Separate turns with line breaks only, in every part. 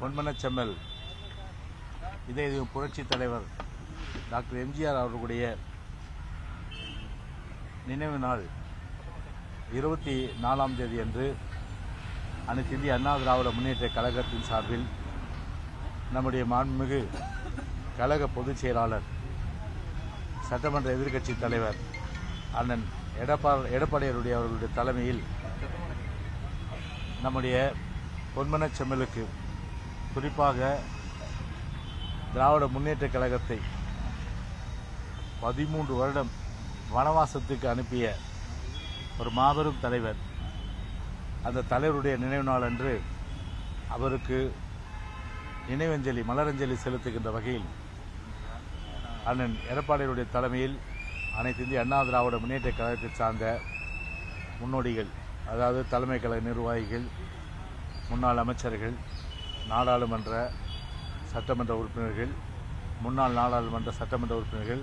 பொன்மனச்செம்மல் இதய புரட்சி தலைவர் டாக்டர் எம்ஜிஆர் அவர்களுடைய நினைவு நாள் 24ஆம் தேதி அன்று அனைத்து இந்திய அண்ணா திராவிட முன்னேற்ற கழகத்தின் சார்பில் நம்முடைய மாண்புமிகு கழக பொதுச் செயலாளர் சட்டமன்ற எதிர்க்கட்சி தலைவர் அண்ணன் எடப்பாடியாருடைய அவர்களுடைய தலைமையில் நம்முடைய பொன்மனச்செம்மலுக்கு குறிப்பாக திராவிட முன்னேற்ற கழகத்தை 13 வருடம் வனவாசத்துக்கு அனுப்பிய ஒரு மாபெரும் தலைவர், அந்த தலைவருடைய நினைவு நாள் அன்று அவருக்கு நினைவஞ்சலி மலரஞ்சலி செலுத்துகின்ற வகையில் அண்ணன் எடப்பாடியாருடைய தலைமையில் அனைத்து இந்திய அண்ணா திராவிட முன்னேற்ற கழகத்தை சார்ந்த முன்னோடிகள், அதாவது தலைமை கழக நிர்வாகிகள், முன்னாள் அமைச்சர்கள், நாடாளுமன்ற சட்டமன்ற உறுப்பினர்கள், முன்னாள் நாடாளுமன்ற சட்டமன்ற உறுப்பினர்கள்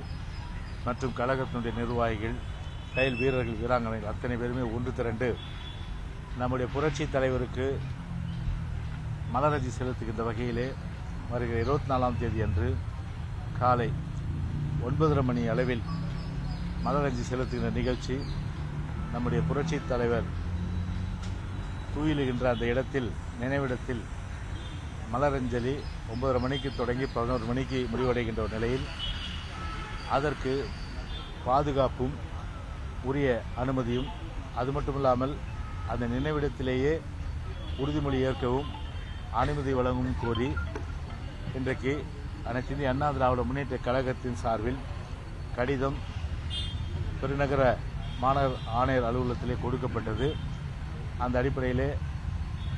மற்றும் கழகத்தினுடைய நிர்வாகிகள், செயல் வீரர்கள், வீராங்கனைகள் அத்தனை பேருமே ஒன்று திரண்டு நம்முடைய புரட்சி தலைவருக்கு மலரஞ்சலி செலுத்துகின்ற வகையிலே வருகிற 24ஆம் தேதி அன்று காலை 9:30 மணி அளவில் மலரஞ்சலி செலுத்துகின்ற நிகழ்ச்சி நம்முடைய புரட்சி தலைவர் துயிலுகின்ற அந்த இடத்தில் நினைவிடத்தில் மலரஞ்சலி 9:30 மணிக்கு தொடங்கி 11 மணிக்கு முடிவடைகின்ற ஒரு நிலையில் அதற்கு பாதுகாப்பும் உரிய அனுமதியும், அது மட்டுமில்லாமல் அந்த நினைவிடத்திலேயே உறுதிமொழி ஏற்கவும் அனுமதி வழங்கவும் கோரி இன்றைக்கு அனைத்து இந்திய அண்ணா திராவிட முன்னேற்ற கழகத்தின் சார்பில் கடிதம் பெருநகர மாநகர ஆணையர் அலுவலகத்திலே கொடுக்கப்பட்டது. அந்த அடிப்படையிலே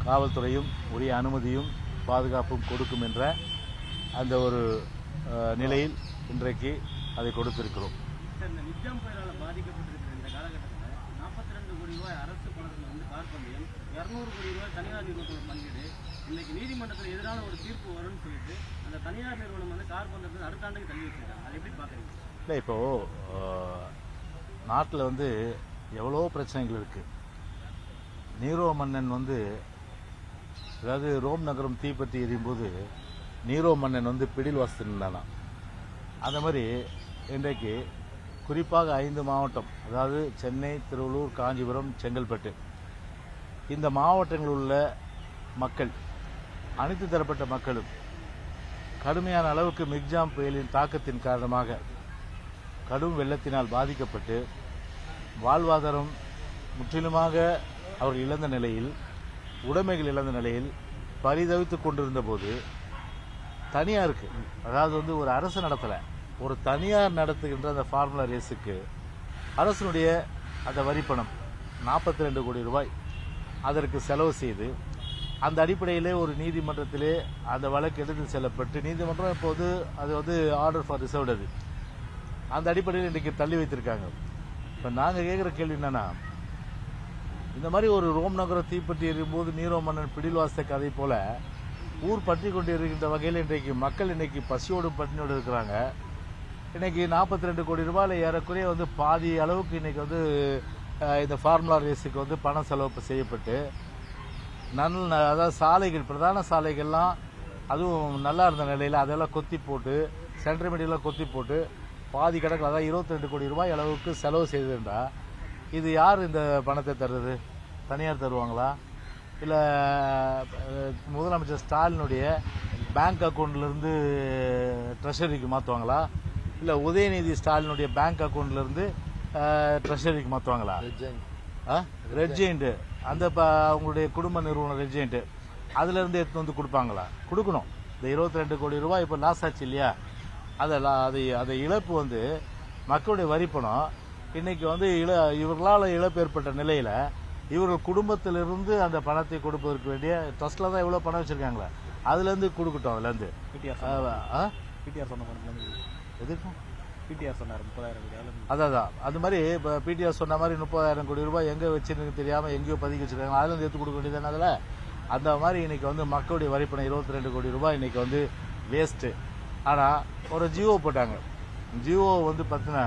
காவல்துறையும் உரிய அனுமதியும் பாதுகாப்பும் கொடுக்கும் என்ற அந்த ஒரு நிலையில் இன்றைக்கு அதை கொடுத்திருக்கிறோம்.
இந்த நிஜாம் புயலால் பாதிக்கப்பட்டிருக்கிற இந்த காலகட்டத்தில் 42 கோடி ரூபாய் அரசு பணத்தில் வந்து கார் பந்தயம், 200 கோடி ரூபாய் தனியார் நிறுவனத்தோட பங்கீடு, இன்னைக்கு நீதிமன்றத்தில் எதிரான ஒரு தீர்ப்பு வரும்னு சொல்லிட்டு அந்த தனியார் நிறுவனம் வந்து கார் பந்தயத்தை அடுத்த ஆண்டுக்கு தள்ளி வச்சிருக்காங்க. அதை எப்படி பார்க்குறீங்க?
இல்லை, இப்போது நாட்டில் வந்து எவ்வளோ பிரச்சனைகள் இருக்குது. நீரோ மன்னன் வந்து, அதாவது ரோம் நகரம் தீப்பற்றி எரியும்போது நீரோ மன்னன் வந்து பிடில் வாசித்திருந்தானா, அந்த மாதிரி இன்றைக்கு குறிப்பாக 5 மாவட்டம், அதாவது சென்னை, திருவள்ளூர், காஞ்சிபுரம், செங்கல்பட்டு, இந்த மாவட்டங்களில் உள்ள மக்கள், அனைத்து தரப்பட்ட மக்களும் கடுமையான அளவுக்கு மிக்ஜாம் புயலின் தாக்கத்தின் காரணமாக கடும் வெள்ளத்தினால் பாதிக்கப்பட்டு வாழ்வாதாரம் முற்றிலுமாக அவர் இழந்த நிலையில், உடைமைகள் இழந்த நிலையில் பரிதவித்து கொண்டிருந்த போது தனியாருக்கு, அதாவது வந்து ஒரு அரசு நடத்தலை, ஒரு தனியார் நடத்துகின்ற அந்த ஃபார்முலா ரேஸுக்கு அரசனுடைய அந்த வரிப்பணம் 42 கோடி ரூபாய் அதற்கு செலவு செய்து அந்த அடிப்படையிலே ஒரு நீதிமன்றத்திலே அந்த வழக்கு எடுத்து செல்லப்பட்டு நீதிமன்றம் இப்போது அது வந்து ஆர்டர் ஃபார் ரிசர்வ்டு, அது அந்த அடிப்படையில் இன்றைக்கு தள்ளி வைத்திருக்காங்க. இப்போ நாங்கள் கேட்குற கேள்வி என்னன்னா, இந்த மாதிரி ஒரு ரோம் நகரம் தீப்பற்றி எறியும்போது நீரோ மன்னன் பிடில் வாசித்த கதை போல ஊர் பற்றி கொண்டு இருக்கின்ற வகையில் இன்றைக்கு மக்கள் இன்னைக்கு பசியோடு பட்டினியோடு இருக்கிறாங்க. இன்னைக்கு 42 கோடி ரூபாயில் ஏறக்குறைய வந்து பாதி அளவுக்கு இன்னைக்கு வந்து இந்த ஃபார்முலா ரேஸுக்கு வந்து பணம் செலவு செய்யப்பட்டு அதாவது சாலைகள், பிரதான சாலைகள்லாம் அதுவும் நல்லா இருந்த நிலையில் அதெல்லாம் கொத்தி போட்டு, சென்ட்ரல் மீடியெல்லாம் கொத்தி போட்டு பாதி கணக்கில், அதாவது 22 கோடி ரூபாய் அளவுக்கு செலவு செய்திருந்தா இது யார் இந்த பணத்தை தருது? தனியார் தருவாங்களா? இல்லை முதலமைச்சர் ஸ்டாலினுடைய பேங்க் அக்கௌண்ட்லேருந்து ட்ரெஷரிக்கு மாற்றுவாங்களா? இல்லை உதயநிதி ஸ்டாலினுடைய பேங்க் அக்கௌண்ட்லேருந்து ட்ரெஷரிக்கு மாற்றுவாங்களா? ரெட் ஜெயிண்ட், அந்த அவங்களுடைய குடும்ப நிறுவனம் ரெட் ஜெயிண்ட், அதுலேருந்து எடுத்து வந்து கொடுப்பாங்களா? கொடுக்கணும். இந்த 22 கோடி ரூபாய் இப்போ லாஸ் ஆச்சு இல்லையா, அதை இழப்பு வந்து மக்களுடைய வரிப்பணம் இன்னைக்கு வந்து இவர்களால் இழப்பு ஏற்பட்ட நிலையில் இவர்கள் குடும்பத்திலிருந்து அந்த பணத்தை கொடுப்பதற்கு வேண்டிய ட்ரஸ்ட்டில் தான் எவ்வளோ பணம் வச்சுருக்காங்களே அதுலேருந்து கொடுக்கட்டும். அதுலேருந்து
பிடிஆர் சொன்ன பணம் எதுக்கும் பிடிஆர் சொன்னார் 30,000 கோடி.
அதான் அது மாதிரி இப்போ பிடிஆர் சொன்ன மாதிரி 30,000 கோடி ரூபாய் எங்கே வச்சுருக்கு தெரியாமல் எங்கேயோ பதுக்கி வச்சுருக்காங்க, அதுலேருந்து எடுத்து கொடுக்க வேண்டியதானே. அதில் அந்த மாதிரி இன்னைக்கு வந்து மக்களுடைய வரிப்பணம் 22 கோடி ரூபாய் இன்னைக்கு வந்து வேஸ்ட்டு. ஆனால் ஒரு ஜியோ போட்டாங்க. ஜியோ வந்து பார்த்தீங்கன்னா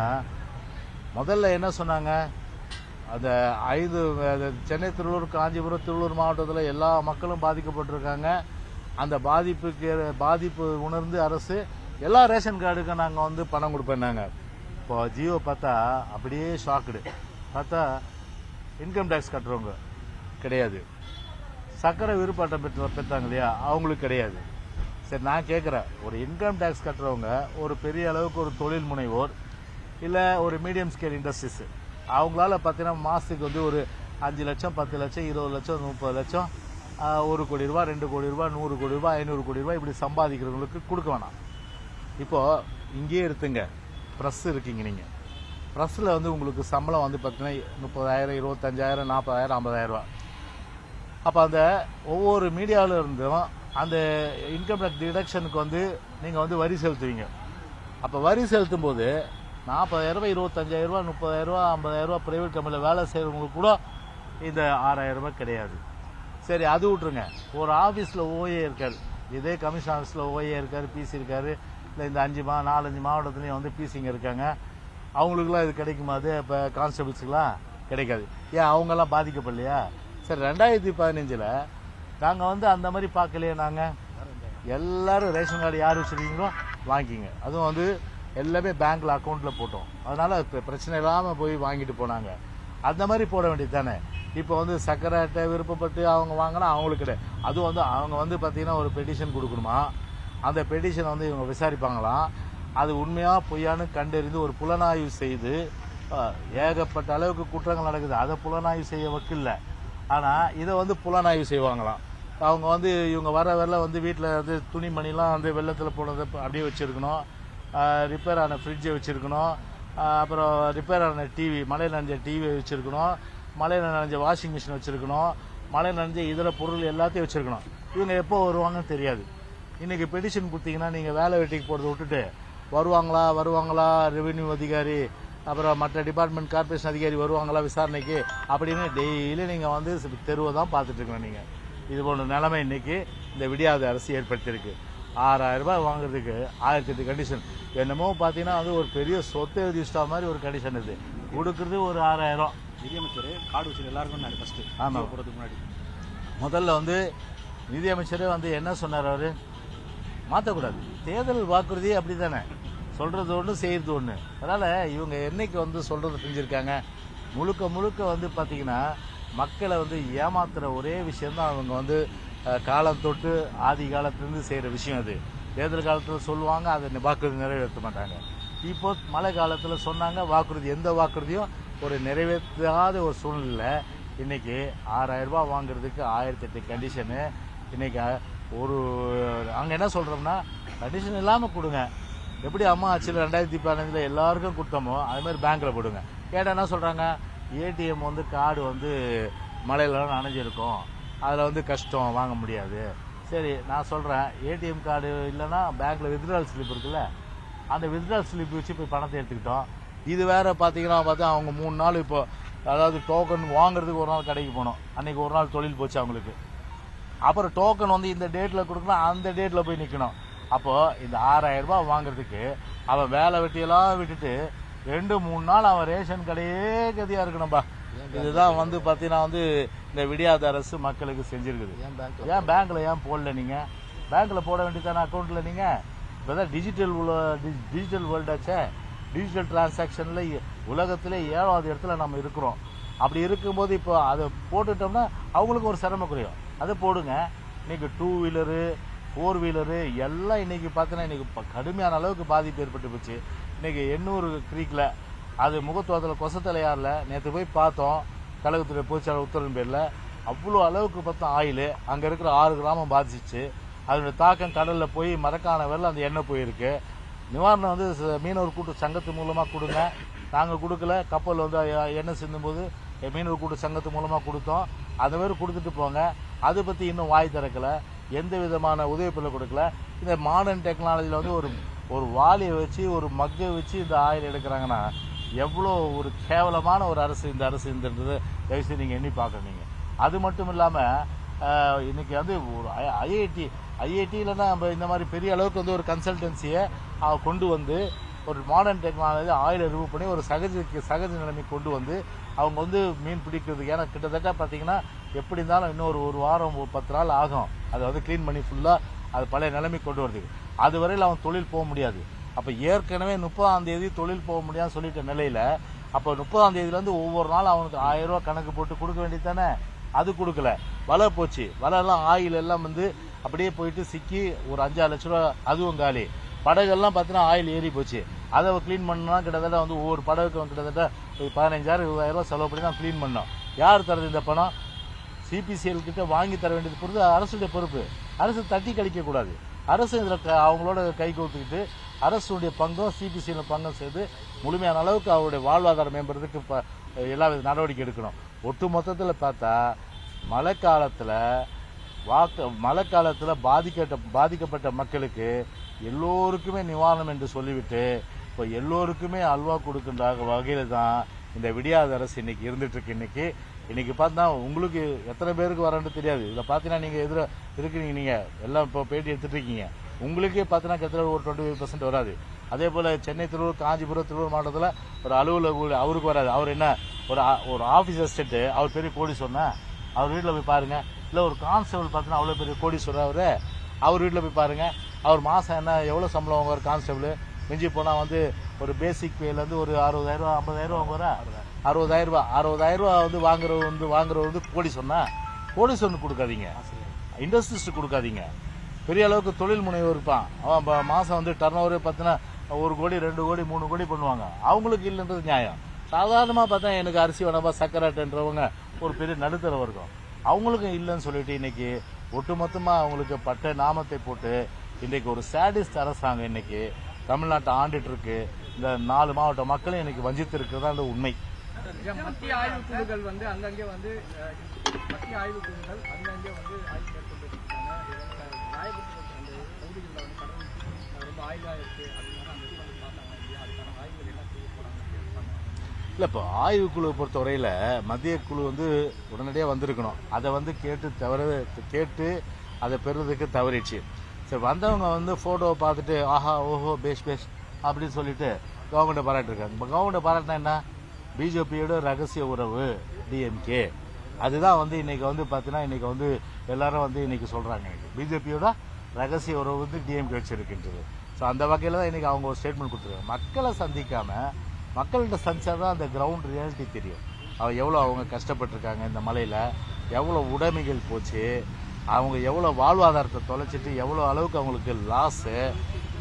முதல்ல என்ன சொன்னாங்க, அந்த 5 சென்னை, திருவள்ளூர், காஞ்சிபுரம், திருவள்ளூர் மாவட்டத்தில் எல்லா மக்களும் பாதிக்கப்பட்டிருக்காங்க. அந்த பாதிப்பு உணர்ந்து அரசு எல்லா ரேஷன் கார்டுக்கும் நாங்கள் வந்து பணம் கொடுப்பேன்னாங்க. இப்போ ஜியோ பார்த்தா அப்படியே ஷாக்குடு. பார்த்தா இன்கம் டேக்ஸ் கட்டுறவங்க கிடையாது, சக்கரை விருப்பாட்டம் பெற்றாங்க இல்லையா அவங்களுக்கு கிடையாது. சரி, நான் கேட்குறேன், ஒரு இன்கம் டேக்ஸ் கட்டுறவங்க ஒரு பெரிய அளவுக்கு ஒரு தொழில் முனைவோர் இல்லை ஒரு மீடியம் ஸ்கேல் இண்டஸ்ட்ரீஸ், அவங்களால பார்த்தீங்கன்னா மாதத்துக்கு வந்து ஒரு 5 லட்சம் 10 லட்சம் 20 லட்சம் 30 லட்சம் 1 கோடி ரூபா 2 கோடி ரூபா 100 கோடி ரூபா 500 கோடி ரூபா இப்படி சம்பாதிக்கிறவங்களுக்கு கொடுக்க வேணாம். இப்போது இங்கேயே எடுத்துங்க, ப்ரெஸ் இருக்கீங்க நீங்கள், ப்ரெஸ்ஸில் வந்து உங்களுக்கு சம்பளம் வந்து பார்த்தீங்கன்னா 30,000 25,000 40,000 50,000 ரூபா. அப்போ அந்த ஒவ்வொரு மீடியாவில் இருந்தும் அந்த இன்கம் டேக்ஸ் டிடக்ஷனுக்கு வந்து நீங்கள் வந்து வரி செலுத்துவீங்க. அப்போ வரி செலுத்தும் போது 40,000 ரூபாய் 25,000 ரூபா 30,000 ரூபா 50,000 ரூபா பிரைவேட் கம்பெனியில் வேலை செய்கிறவங்களுக்கு கூட இந்த 6,000 ரூபாய் கிடையாது. சரி, அது விட்ருங்க. ஒரு ஆஃபீஸில் ஓஏ இருக்கார், இதே கமிஷன் ஆஃபீஸில் ஓஏ இருக்கார், பிசி இருக்கார், இல்லை இந்த 4-5 மாவட்டத்துலேயும் வந்து பிசிங்க இருக்காங்க, அவங்களுக்குலாம் இது கிடைக்குமா? அது இப்போ கான்ஸ்டபிள்ஸுக்கெலாம் கிடைக்காது. ஏன் அவங்கெல்லாம் பாதிக்கப்படலையா? சரி, 2015 நாங்கள் வந்து அந்த மாதிரி பார்க்கலையே. நாங்கள் எல்லாரும் ரேஷன் கார்டு யார் வச்சுருக்கீங்களோ வாங்கிக்கிங்க, அதுவும் வந்து எல்லாமே பேங்க்கில் அக்கௌண்ட்டில் போட்டோம். அதனால் இப்போ பிரச்சனை இல்லாமல் போய் வாங்கிட்டு போனாங்க. அந்த மாதிரி போட வேண்டியது தானே. இப்போ வந்து சக்கரை அட்டை விருப்பப்பட்டு அவங்க வாங்கினா அவங்களுக்கு கிடையாது. அதுவும் வந்து அவங்க வந்து பார்த்தீங்கன்னா ஒரு பெட்டிஷன் கொடுக்கணுமா, அந்த பெட்டிஷனை வந்து இவங்க விசாரிப்பாங்களாம். அது உண்மையாக பொய்யான்னு கண்டறிந்து ஒரு புலனாய்வு செய்து, ஏகப்பட்ட அளவுக்கு குற்றங்கள் நடக்குது, அதை புலனாய்வு செய்ய வக்கில்ல. ஆனால் இதை வந்து புலனாய்வு செய்வாங்களாம். அவங்க வந்து இவங்க வர வந்து வீட்டில் வந்து துணிமணிலாம் வந்து வெள்ளத்தில் போனதை அப்படியே வச்சுருக்கணும், ரிப்பேர் ஆன ஃப்ரிட்ஜை வச்சுருக்கணும், அப்புறம் ரிப்பேர் ஆன டிவி, மழை நனைஞ்ச டிவி வச்சுருக்கணும், மழை நனைஞ்ச வாஷிங் மிஷின் வச்சுருக்கணும், மழை நனைஞ்ச இதர பொருள் எல்லாத்தையும் வச்சுருக்கணும். இவங்க எப்போ வருவாங்கன்னு தெரியாது. இன்றைக்கி பெட்டிஷன் கொடுத்தீங்கன்னா நீங்கள் வேலை வெட்டிக்கு போகிறத விட்டுட்டு வருவாங்களா ரெவென்யூ அதிகாரி அப்புறம் மற்ற டிபார்ட்மெண்ட் கார்பரேஷன் அதிகாரி வருவாங்களா விசாரணைக்கு அப்படின்னு டெய்லி நீங்கள் வந்து தெருவை தான் பார்த்துட்டு இருக்கணும். நீங்கள் இது போன்ற நிலைமை இன்னைக்கு இந்த விடியாத அரசு ஏற்படுத்தியிருக்கு. 6,000 ரூபாய் வாங்குறதுக்கு 1008 கண்டிஷன். என்னமோ பார்த்தீங்கன்னா வந்து ஒரு பெரிய சொத்தை எழுதி வச்சிட்டா மாதிரி ஒரு கண்டிஷன் இது. கொடுக்குறது ஒரு 6,000.
நிதியமைச்சர் கார்டு வச்சு எல்லாருக்கும் நான் ஃபஸ்ட்டு
ஆமாம்,
போகிறதுக்கு முன்னாடி
முதல்ல வந்து நிதியமைச்சரே வந்து என்ன சொன்னார், அவர் மாற்றக்கூடாது. தேர்தல் வாக்குறுதி அப்படி தானே, சொல்கிறது ஒன்று செய்கிறது ஒன்று. அதனால் இவங்க என்னைக்கு வந்து சொல்கிறது செஞ்சுருக்காங்க, முழுக்க வந்து பார்த்திங்கன்னா மக்களை வந்து ஏமாத்துகிற ஒரே விஷயந்தான் அவங்க வந்து காலம் தொட்டு ஆதி காலத்துலேருந்து செய்கிற விஷயம். அது தேர்தல் காலத்தில் சொல்லுவாங்க, அதை வாக்குறுதி நிறைவேற்ற மாட்டாங்க. இப்போ மழை காலத்தில் சொன்னாங்க, வாக்குறுதி எந்த வாக்குறுதியும் ஒரு நிறைவேற்றாத ஒரு சூழ்நிலை. இன்றைக்கி 6,000 ரூபாய் வாங்குறதுக்கு 1008 கண்டிஷனு. இன்றைக்கி ஒரு அங்கே என்ன சொல்கிறோம்னா கண்டிஷன் இல்லாமல் கொடுங்க. எப்படி அம்மா ஆட்சியில் 2015 எல்லாருக்கும் கொடுத்தோமோ அதுமாதிரி பேங்க்கில் போடுங்க. கேட்டால் என்ன சொல்கிறாங்க, ஏடிஎம் வந்து கார்டு வந்து மழையிலலாம் நனைஞ்சிருக்கும், அதில் வந்து கஷ்டம் வாங்க முடியாது. சரி, நான் சொல்கிறேன், ஏடிஎம் கார்டு இல்லைன்னா பேங்க்கில் வித்ட்ரால் ஸ்லிப் இருக்குல்ல, அந்த வித்ட்ரால் ஸ்லிப் வச்சு போய் பணத்தை எடுத்துக்கிட்டோம். இது வேறு பார்த்தா அவங்க 3 நாள் இப்போ அதாவது டோக்கன் வாங்குறதுக்கு ஒரு நாள் கடைக்கு போனோம், அன்றைக்கி ஒரு நாள் தொழில் போச்சு அவங்களுக்கு. அப்புறம் டோக்கன் வந்து இந்த டேட்டில் கொடுக்கணும், அந்த டேட்டில் போய் நிற்கணும். அப்போது இந்த 6,000 ரூபாய் வாங்குறதுக்கு அவன் வேலை வெட்டியெல்லாம் விட்டுட்டு 2-3 நாள் அவன் ரேஷன் கடையே கதியாக இருக்கணும்பா. இதுதான் வந்து பார்த்தீங்கன்னா வந்து இந்த விடியாத அரசு மக்களுக்கு செஞ்சுருக்குது. ஏன் பேங்க்கில் ஏன் போடல? நீங்கள் பேங்க்கில் போட வேண்டியதான அக்கௌண்ட்டில். நீங்கள் இப்போ தான் டிஜிட்டல் வேர்ல்டாச்சே, டிஜிட்டல் டிரான்சாக்ஷனில் உலகத்திலே 7வது இடத்துல நம்ம இருக்கிறோம். அப்படி இருக்கும்போது இப்போ அதை போட்டுட்டோம்னா அவங்களுக்கு ஒரு சிரமம் குறையும். அதை போடுங்க. இன்றைக்கி 2 வீலரு 4 வீலரு எல்லாம் இன்றைக்கி பார்த்தீங்கன்னா இன்றைக்கி கடுமையான அளவுக்கு பாதிப்பு ஏற்பட்டு போச்சு. இன்றைக்கி எண்ணூர் க்ரீக்கில் அது முகத்துவத்தில் கொசத்தலையாரில் நேற்று போய் பார்த்தோம், கழகத்துடைய பொதுச்செயலாளர் உத்தரவின் பேரில் அவ்வளோ அளவுக்கு பார்த்தா ஆயில் அங்கே இருக்கிற 6 கிராமம் பாதிச்சிச்சு. அதனுடைய தாக்கம் கடலில் போய் மரக்கான வரல அந்த எண்ணெய் போயிருக்கு. நிவாரணம் வந்து மீனவர் கூட்டு சங்கத்து மூலமாக கொடுங்க. நாங்கள் கொடுக்கல, கப்பல் வந்து எண்ணெய் சிந்தும்போது மீனவர் கூட்டு சங்கத்து மூலமாக கொடுத்தோம். அந்த மாதிரி கொடுத்துட்டு போங்க. அதை பற்றி இன்னும் வாய் திறக்கலை, எந்த விதமான உதவிப்பில் கொடுக்கல. இந்த மாடர்ன் டெக்னாலஜியில் வந்து ஒரு வாளியை வச்சு ஒரு மக்கை வச்சு இந்த ஆயில் எடுக்கிறாங்கன்னா எவ்வளோ ஒரு கேவலமான ஒரு அரசு இந்த அரசுன்றது தயவுசெய்து நீங்கள் எண்ணி பார்க்குறீங்க. அது மட்டும் இல்லாமல் இன்றைக்கி வந்து ஒரு ஐஐடியில்னா நம்ம இந்த மாதிரி பெரிய அளவுக்கு வந்து ஒரு கன்சல்டன்சியை கொண்டு வந்து ஒரு மாடர்ன் டெக்னாலஜி ஆயிலை ரிமூவ் பண்ணி ஒரு சகஜ நிலைமை கொண்டு வந்து அவங்க வந்து மீன் பிடிக்கிறதுக்கு. ஏன்னா கிட்டத்தட்ட பார்த்தீங்கன்னா எப்படி இருந்தாலும் இன்னொரு ஒரு வாரம் 10 நாள் ஆகும் அதை வந்து க்ளீன் பண்ணி ஃபுல்லாக அது பழைய நிலைமை கொண்டு வரதுக்கு. அது வரையில் அவன் தொழில் போக முடியாது. அப்போ ஏற்கனவே 30ஆம் தேதி தொழில் போக முடியாதுன்னு சொல்லிட்ட நிலையில் அப்போ 30ஆம் தேதியிலேருந்து ஒவ்வொரு நாள் அவனுக்கு 1000 ரூபா கணக்கு போட்டு கொடுக்க வேண்டியது தானே. அது கொடுக்கல, வலை போச்சு. வலைலாம் ஆயில் எல்லாம் வந்து அப்படியே போயிட்டு சிக்கி ஒரு 5-6 லட்ச ரூபா அதுவும் காலி. படகுலாம் பார்த்தீங்கன்னா ஆயில் ஏறி போச்சு. அதை க்ளீன் பண்ணா கிட்டத்தட்ட வந்து ஒவ்வொரு படகுக்கும் கிட்டத்தட்ட 15,000-20,000 ரூபா செலவு பண்ணி தான் க்ளீன் பண்ணோம். யார் தரது இந்த பணம்? சிபிசிஎல் கிட்ட வாங்கி தர வேண்டியது பொறுத்து அரசுடைய பொறுப்பு. அரசு தட்டி கழிக்கக்கூடாது. அரசு இதில் அவங்களோட கை கோத்துக்கிட்டு அரசுடைய பங்கும் சிபிசிஎல் பங்கும் சேர்த்து முழுமையான அளவுக்கு அவருடைய வாழ்வாதாரம் மேம்படுறதுக்கு எல்லா வித நடவடிக்கை எடுக்கணும். ஒட்டு மொத்தத்தில் பார்த்தா மழைக்காலத்தில் பாதிக்கப்பட்ட மக்களுக்கு எல்லோருக்குமே நிவாரணம் என்று சொல்லிவிட்டு இப்போ எல்லோருக்குமே அல்வா கொடுக்கின்ற வகையில் தான் இந்த விடியாத அரசு இன்னைக்கு இருந்துட்டு இருக்கு. இன்னைக்கு பார்த்தா உங்களுக்கு எத்தனை பேருக்கு வரேன்னு தெரியாது. இதில் பார்த்தீங்கன்னா நீங்கள் எதிர இருக்கிறீங்க, நீங்கள் எல்லாம் இப்போ பேட்டி எடுத்துட்டு இருக்கீங்க. உங்களுக்கே பார்த்தீங்கன்னா கிட்டத்தட்ட ஒரு 25% வராது. அதே போல் சென்னை, திருவள்ளூர், காஞ்சிபுரம், திருவள்ளூர் மாவட்டத்தில் ஒரு அலுவலக அவருக்கு வராது. அவர் என்ன ஒரு ஆஃபீஸ் அசிஸ்டன்ட், அவர் பெரிய கோடீஸ்வரனா? அவர் வீட்டில் போய் பாருங்க. இல்லை ஒரு கான்ஸ்டபிள் பார்த்தீங்கன்னா அவ்வளோ பெரிய கோடீஸ்வரர், அவர் வீட்டில் போய் பாருங்க. அவர் மாதம் என்ன எவ்வளோ சம்பளம் வாங்குவார் கான்ஸ்டபிள்? மிஞ்சி போனால் வந்து ஒரு பேசிக் பேலேருந்து ஒரு 60,000 ரூபா 50,000 ரூபா வாங்குவாரா? 60,000 ரூபா 60,000 ரூபா வந்து வாங்குறவர் வந்து கோடீஸ்வரனுக்கு கொடுக்காதீங்க, இண்டஸ்ட்ரிஸ்ட் கொடுக்காதீங்க. பெரிய அளவுக்கு தொழில் முனைவர் இருப்பான், அவன் மாதம் வந்து டர்ன் ஓவரே பார்த்தீங்கன்னா 1 கோடி 2 கோடி 3 கோடி பண்ணுவாங்க. அவங்களுக்கு இல்லைன்றது நியாயம். சாதாரணமாக பார்த்தா எனக்கு அரிசி வேணாமா சக்கராட்டுன்றவங்க ஒரு பெரிய நடுத்தர வர்க்கம், அவங்களுக்கும் இல்லைன்னு சொல்லிட்டு இன்னைக்கு ஒட்டுமொத்தமாக அவங்களுக்கு பட்ட நாமத்தை போட்டு இன்றைக்கு ஒரு சாடிஸ்ட் அரசாங்கம் இன்னைக்கு தமிழ்நாட்டை ஆண்டுட்டு இருக்கு. இந்த 4 மாவட்ட மக்களும் இன்னைக்கு வஞ்சித்து இருக்கிறதா அந்த உண்மை.
மத்திய ஆய்வுக்குழுக்கள் வந்து அங்கங்கே வந்து மத்திய ஆய்வுக்குழுக்கள் அங்கங்கே வந்து ஆய்வு மேற்கொண்டிருக்காங்க. ராயபுரத்தில் அந்த பகுதிகளில் வந்து கடல் ரொம்ப ஆய்வாக இருக்கு அப்படின்னா அந்த வந்து பார்த்தாங்க இல்லையா, அதுக்கான ஆய்வுகள் என்ன செய்ய போறாங்க?
இல்லை, இப்போ ஆய்வுக்குழு பொறுத்தவரையில் மத்திய குழு வந்து உடனடியாக வந்திருக்கணும். அதை வந்து கேட்டு அதை பெறுறதுக்கு தவறிச்சு. சரி, வந்தவங்க வந்து ஃபோட்டோவை பார்த்துட்டு ஆஹா ஓஹோ பேஷ் அப்படின்னு சொல்லிட்டு கவர்மெண்ட்டை பாராட்டிருக்காங்க. இப்போ கவர்மெண்ட்டை பாராட்டினா என்ன? பிஜேபியோட ரகசிய உறவு டிஎம்கே, அதுதான் வந்து இன்னைக்கு வந்து பார்த்தீங்கன்னா இன்னைக்கு வந்து எல்லாரும் வந்து இன்னைக்கு சொல்றாங்க பிஜேபியோட ரகசிய உறவு வந்து டிஎம்கே வச்சிருக்கின்றது. ஸோ அந்த வகையில் தான் இன்னைக்கு அவங்க ஒரு ஸ்டேட்மெண்ட் கொடுத்துருக்காங்க. மக்களை சந்திக்காம மக்கள்கிட்ட சந்திச்சா தான் அந்த கிரவுண்ட் ரியாலிட்டி தெரியும். அவங்க கஷ்டப்பட்டிருக்காங்க, இந்த மலையில் எவ்வளோ உடைமைகள் போச்சு, அவங்க எவ்வளோ வாழ்வாதாரத்தை தொலைச்சிட்டு எவ்வளோ அளவுக்கு அவங்களுக்கு லாஸு,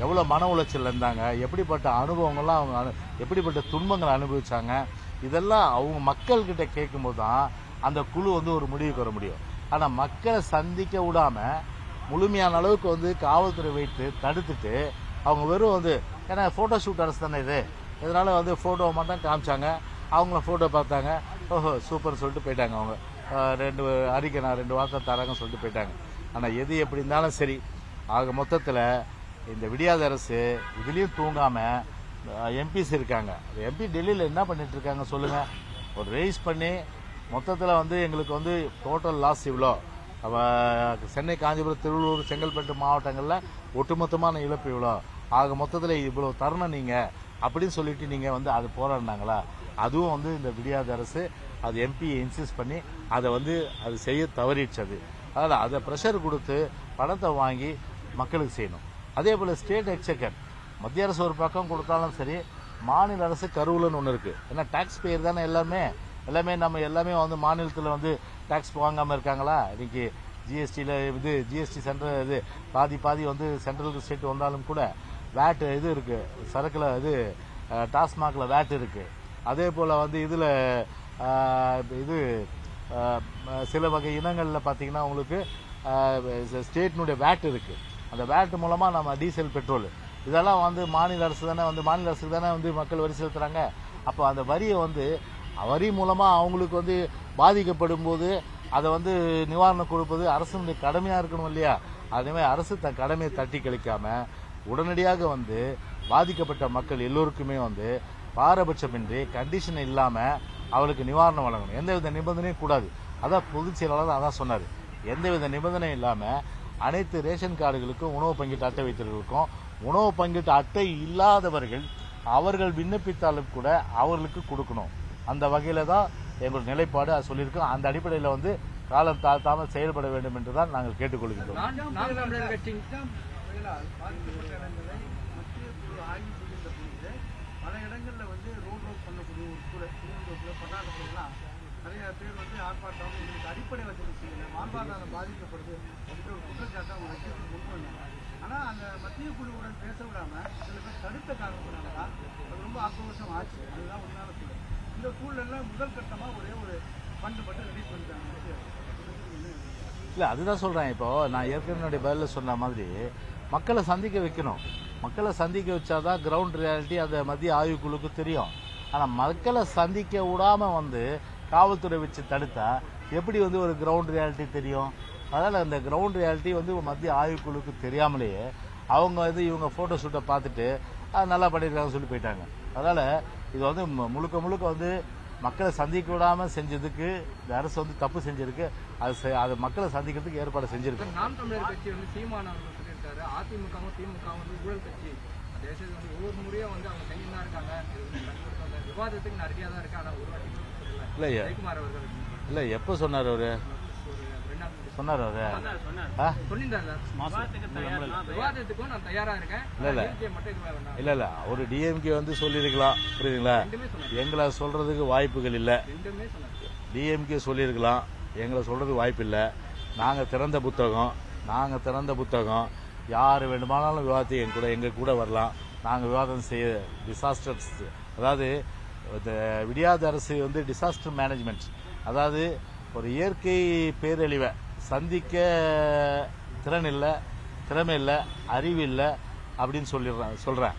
எவ்வளோ மன உளைச்சல் இருந்தாங்க, எப்படிப்பட்ட அனுபவங்கள்லாம் அவங்க எப்படிப்பட்ட துன்பங்களை அனுபவிச்சாங்க, இதெல்லாம் அவங்க மக்கள்கிட்ட கேட்கும்போது தான் அந்த குழு வந்து ஒரு முடிவுக்கு வர முடியும். ஆனால் மக்களை சந்திக்க விடாம முழுமையான அளவுக்கு வந்து காவல்துறை வைத்து தடுத்துட்டு அவங்க வெறும் வந்து ஏன்னா ஃபோட்டோ ஷூட் அரசு தானே இதனால வந்து ஃபோட்டோவை மட்டும் காமிச்சாங்க. அவங்கள ஃபோட்டோ பார்த்தாங்க, ஓஹோ சூப்பர் சொல்லிட்டு போயிட்டாங்க. அவங்க 2 வார்த்தை தராங்கன்னு சொல்லிட்டு போயிட்டாங்க. ஆனால் எது எப்படி இருந்தாலும் சரி, ஆக மொத்தத்தில் இந்த விடியாத அரசு இதுலேயும் தூங்காமல் எம்பிஸ் இருக்காங்க. எம்பி டெல்லியில் என்ன பண்ணிட்டு இருக்காங்க சொல்லுங்க? ஒரு ரைஸ் பண்ணி மொத்தத்தில் வந்து எங்களுக்கு வந்து டோட்டல் லாஸ் இவ்வளோ, சென்னை, காஞ்சிபுரம், திருவள்ளூர், செங்கல்பட்டு மாவட்டங்களில் ஒட்டுமொத்தமான இழப்பு இவ்வளோ, ஆக மொத்தத்தில் இவ்வளோ தரணும் நீங்கள் அப்படின்னு சொல்லிட்டு நீங்கள் வந்து அது போராடினாங்களா? அதுவும் வந்து இந்த விடியாத அரசு அது எம்பியை இன்சிஸ்ட் பண்ணி அதை வந்து அது செய்ய தவறிச்சது. அதனால் அதை ப்ரெஷர் கொடுத்து பணத்தை வாங்கி மக்களுக்கு செய்யணும். அதே போல் ஸ்டேட் எக்ஸெக்கர் மத்திய அரசு ஒரு பக்கம் கொடுத்தாலும் சரி, மாநில அரசு கருவூலன்னு ஒன்று இருக்குது. ஏன்னா டாக்ஸ் பேர் தானே எல்லாமே நம்ம எல்லாமே வந்து மாநிலத்தில் வந்து டாக்ஸ் வாங்காமல் இருக்காங்களா? இன்னைக்கு ஜிஎஸ்டியில் ஜிஎஸ்டி சென்ட்ரல் பாதி வந்து சென்ட்ரல் ஸ்டேட் வந்தாலும் கூட வேட் இருக்குது, சரக்கில் டாஸ்மாகில் வேட் இருக்குது. அதே போல் வந்து இதில் சில வகை இனங்களில் பார்த்தீங்கன்னா உங்களுக்கு ஸ்டேட்னுடைய வேட் இருக்குது. அந்த வேட் மூலமாக நம்ம டீசல், பெட்ரோல் இதெல்லாம் வந்து மாநில அரசுக்கு தானே வந்து மக்கள் வரி செலுத்துகிறாங்க. அப்போ அந்த வரியை வந்து வரி மூலமாக அவங்களுக்கு வந்து பாதிக்கப்படும் போது அதை வந்து நிவாரணம் கொடுப்பது அரசுடைய கடமையாக இருக்கணும் இல்லையா? அதேமாதிரி அரசு தன் கடமையை தட்டி கழிக்காமல் உடனடியாக வந்து பாதிக்கப்பட்ட மக்கள் எல்லோருக்குமே வந்து பாரபட்சமின்றி கண்டிஷன் இல்லாமல் அவளுக்கு நிவாரணம் வழங்கணும். எந்தவித நிபந்தனையும் கூடாது. அதான் பொதுச் செயலாளர் அதான் சொன்னார். எந்தவித நிபந்தனையும் இல்லாமல் அனைத்து ரேஷன் கார்டுகளுக்கும், உணவு பங்கீட்டு அட்டை வைத்தவர்களுக்கும், உணவு பங்கீட்டு அட்டை இல்லாதவர்கள் அவர்கள் விண்ணப்பித்தாலும் கூட அவர்களுக்கு கொடுக்கணும். அந்த வகையில் தான் எங்களுடைய நிலைப்பாடு அது சொல்லியிருக்கோம். அந்த அடிப்படையில் வந்து காலம் தாழ்த்தாமல் செயல்பட வேண்டும் என்று தான் நாங்கள் கேட்டுக்கொள்கின்றோம்.
நாம் தமிழர் கட்சி
பாதிக்கப்பட்ட இடங்களை மத்திய குழு ஆய்வு செய்கின்ற பொழுது பல இடங்களில் வந்து ரோட் ரோட் பண்ணக்கூடிய ஒரு சூழல், திருவள்ளூரில் பட்டாளத்துலாம் நிறைய பேர் வந்து ஆர்ப்பாட்டம் எங்களுக்கு அடிப்படை வசதி செய்யலை, வாழ்வாதாரம் பாதிக்கப்படுது என்ற ஒரு குற்றச்சாட்டை அவங்க வச்சு கொண்டு வந்தாங்க. ஆனால் அந்த மத்திய குழுவுடன் பேச விடாமல் சில பேர் தடுத்த காரணத்தினால தான் அது ரொம்ப ஆக்ரோஷம் ஆச்சு. அதுதான் உண்மையான சூழல். இந்த சூழலில் முதல் கட்டமாக ஒரே ஒரு ஃபண்டு மட்டும் ரிலீஸ் பண்ணிட்டாங்க.
இல்லை, அதுதான் சொல்கிறேன். இப்போது நான் ஏற்கனவே பதிலில் சொன்ன மாதிரி மக்களை சந்திக்க வைக்கணும். மக்களை சந்திக்க வச்சாதான் கிரவுண்ட் ரியாலிட்டி அந்த மத்திய ஆய்வுக்குழுக்கு தெரியும். ஆனால் மக்களை சந்திக்க விடாமல் வந்து காவல்துறை வச்சு தடுத்தா எப்படி வந்து ஒரு கிரவுண்ட் ரியாலிட்டி தெரியும்? அதனால் அந்த கிரவுண்ட் ரியாலிட்டி வந்து மத்திய ஆய்வுக்குழுக்கு தெரியாமலேயே அவங்க வந்து இவங்க ஃபோட்டோ ஷூட்டை பார்த்துட்டு நல்லா பண்ணியிருக்காங்கன்னு சொல்லி போயிட்டாங்க. அதனால் இது வந்து முழுக்க முழுக்க வந்து மக்களை சந்திக்க விடாமல் செஞ்சதுக்கு இந்த அரசு வந்து தப்பு செஞ்சிருக்கு. அது மக்களை சந்திக்கிறதுக்கு ஏற்பாடு செஞ்சிருக்கு.
நாம் தமிழர் கட்சி வந்து சீமான் அவர்கள் சொல்லியிருக்காரு, அதிமுகவும் திமுகவும் வந்து ஊழல் கட்சி, தேசத்தில் வந்து ஒவ்வொரு முறையும் வந்து அவங்க செஞ்சு தான் இருக்காங்க, விவாதத்துக்கு நான் ரெடியாக தான் இருக்கேன், ஆனால் ஒரு வாட்டி
இல்லை
ஜெயக்குமார் அவர்கள்
இல்லை எப்போ சொன்னார் அவரு? சொன்னார் அவரு
விவாதத்துக்கும் நான் தயாரா இருக்கேன்.
இல்ல ஒரு டிஎம்கே வந்து சொல்லியிருக்கலாம், புரியுதுங்களா? எங்களை சொல்றதுக்கு வாய்ப்புகள் இல்லை. டிஎம்கே சொல்லியிருக்கலாம், எங்களை சொல்றதுக்கு வாய்ப்பு இல்லை. நாங்கள் திறந்த புத்தகம் யார் வேண்டுமானாலும் விவாதத்தை எங்க கூட வரலாம். நாங்கள் விவாதம் செய்ய டிசாஸ்டர்ஸ், அதாவது விடியாத அரசு வந்து டிசாஸ்டர் மேனேஜ்மெண்ட், அதாவது ஒரு இயற்கை பேரழிவை சந்திக்க திறமை இல்லை, அறிவு இல்லை அப்படின்னு சொல்கிறேன்.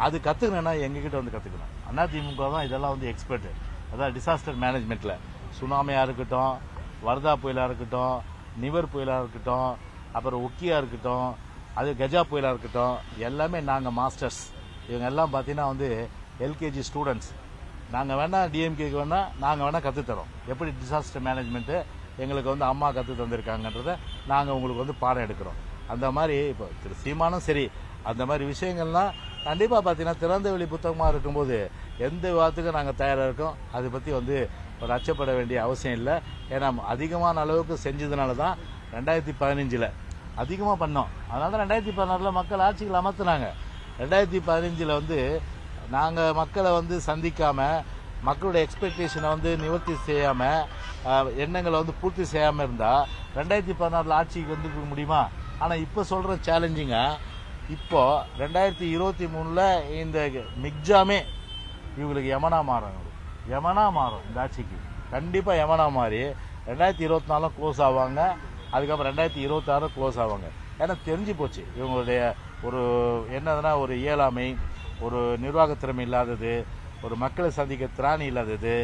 அது கற்றுக்கணுன்னா எங்ககிட்ட வந்து கற்றுக்கணும். அதிமுக தான் இதெல்லாம் வந்து எக்ஸ்பர்ட்டு. அதாவது டிசாஸ்டர் மேனேஜ்மெண்ட்டில் சுனாமியாக இருக்கட்டும், வர்தா புயலாக இருக்கட்டும், நிவர் புயலாக இருக்கட்டும், அப்புறம் ஒக்கியாக இருக்கட்டும், அது கஜா புயலாக இருக்கட்டும், எல்லாமே நாங்கள் மாஸ்டர்ஸ். இவங்க எல்லாம் பார்த்தீங்கன்னா வந்து எல்கேஜி ஸ்டூடெண்ட்ஸ். நாங்கள் வேணால் டிஎம்கேக்கு வேணால் நாங்கள் வேணால் கற்றுத்தரோம். எப்படி டிசாஸ்டர் மேனேஜ்மெண்ட்டு எங்களுக்கு வந்து அம்மா கற்று தந்திருக்காங்கன்றதை நாங்கள் உங்களுக்கு வந்து பாடம் எடுக்கிறோம். அந்த மாதிரி இப்போ திரு சீமானும் சரி, அந்த மாதிரி விஷயங்கள்லாம் கண்டிப்பாக பார்த்தீங்கன்னா திறந்த வெளி புத்தகமாக இருக்கும்போது எந்த விவாதத்துக்கும் நாங்கள் தயாராக இருக்கோம். அதை பற்றி வந்து ஒரு அச்சப்பட வேண்டிய அவசியம் இல்லை. ஏன்னா அதிகமான அளவுக்கு செஞ்சதுனால தான் 2015 அதிகமாக பண்ணோம். அதனால தான் 2016 மக்கள் ஆட்சிகள் அமர்த்தினாங்க. 2015 வந்து நாங்கள் மக்களை வந்து சந்திக்காமல், மக்களுடைய எக்ஸ்பெக்டேஷனை வந்து நிவர்த்தி செய்யாமல், எண்ணங்களை வந்து பூர்த்தி செய்யாமல் இருந்தால் 2016 ஆட்சிக்கு வந்து முடியுமா? ஆனால் இப்போ சொல்கிற சேலஞ்சிங்காக இப்போ 2023 இந்த மிக்ஜாமே இவங்களுக்கு யமனா மாறும். இந்த ஆட்சிக்கு கண்டிப்பாக யமனா மாறி 2024 க்ளோஸ் ஆவாங்க. அதுக்கப்புறம் 2026 க்ளோஸ் ஆவாங்க. ஏன்னா தெரிஞ்சு போச்சு இவங்களுடைய ஒரு என்னதுன்னா ஒரு இயலாமை, ஒரு நிர்வாகத்திறமை இல்லாதது, ஒரு மக்களை சந்திக்க திராணி இல்லாதது,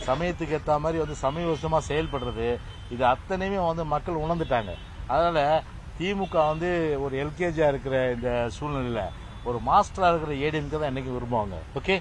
சமயத்துக்கு ஏற்ற மாதிரி வந்து சமயோசிதமாக செயல்படுறது, இது அத்தனையுமே வந்து மக்கள் உணர்ந்துட்டாங்க. அதனால் திமுக வந்து ஒரு எல்கேஜியாக இருக்கிற இந்த சூழ்நிலையில் ஒரு மாஸ்டராக இருக்கிற ஏடிஎம்கே தான் என்றைக்கும் விரும்புவாங்க. ஓகே.